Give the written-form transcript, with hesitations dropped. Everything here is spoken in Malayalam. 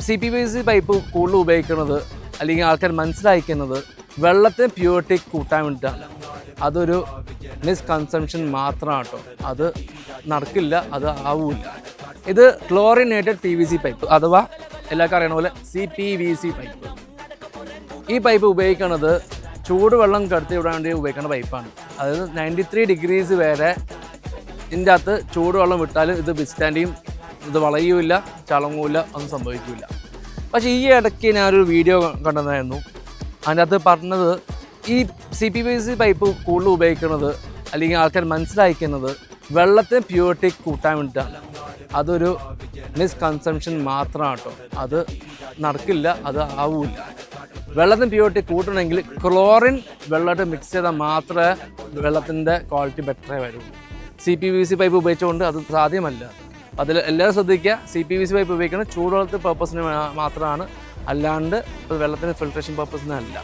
CPVC പൈപ്പ് കൂടുതൽ ഉപയോഗിക്കുന്നത് അല്ലെങ്കിൽ ആൾക്കാർ മനസ്സിലാക്കുന്നത് വെള്ളത്തിന് പ്യൂരിറ്റി കൂട്ടാൻ വേണ്ടിയിട്ടാണ്. അതൊരു മിസ്കൺസെപ്ഷൻ മാത്രമാണ് കേട്ടോ. അത് നടക്കില്ല, അത് ആവില്ല. ഇത് ക്ലോറിനേറ്റഡ് PVC പൈപ്പ് അഥവാ എല്ലാവർക്കും അറിയണ പോലെ CPVC പൈപ്പ്. ഈ പൈപ്പ് ഉപയോഗിക്കുന്നത് ചൂടുവെള്ളം കടത്തി വിടാൻ വേണ്ടി ഉപയോഗിക്കുന്ന പൈപ്പാണ്. അതായത് 93 ഡിഗ്രീസ് വരെ ഇതിൻ്റെ അകത്ത് ചൂടുവെള്ളം വിട്ടാലും ഇത് വിസ്റ്റാൻഡ് ചെയ്യും, ഇത് വളയുമില്ല, ചളങ്ങൂല, ഒന്നും സംഭവിക്കില്ല. പക്ഷേ ഈ ഇടയ്ക്ക് ഞാനൊരു വീഡിയോ കണ്ടതായിരുന്നു. അതിൻ്റെ അകത്ത് പറഞ്ഞത് ഈ CPVC പൈപ്പ് കൂടുതൽ ഉപയോഗിക്കുന്നത് അല്ലെങ്കിൽ ആൾക്കാർ മനസ്സിലാക്കുന്നത് വെള്ളത്തിന് പ്യൂരിറ്റി കൂട്ടാൻ വേണ്ടിയിട്ടാണ്. അതൊരു മിസ്കൺസെപ്ഷൻ മാത്രമാണ് കേട്ടോ. അത് നടക്കില്ല, അത് ആവില്ല. വെള്ളത്തിന് പ്യൂരിറ്റി കൂട്ടണമെങ്കിൽ ക്ലോറിൻ വെള്ളമായിട്ട് മിക്സ് ചെയ്താൽ മാത്രമേ വെള്ളത്തിൻ്റെ ക്വാളിറ്റി ബെറ്ററേ വരൂ. CPVC പൈപ്പ് ഉപയോഗിച്ചുകൊണ്ട് അത് സാധ്യമല്ല. അതിൽ എല്ലാവരും ശ്രദ്ധിക്കുക, CPVC പൈപ്പ് ഉപയോഗിക്കുന്നത് ചൂടുവെള്ളത്തെ പർപ്പസിന് മാത്രമാണ്, അല്ലാണ്ട് വെള്ളത്തിൻ്റെ ഫിൽട്രേഷൻ പർപ്പസിനല്ല.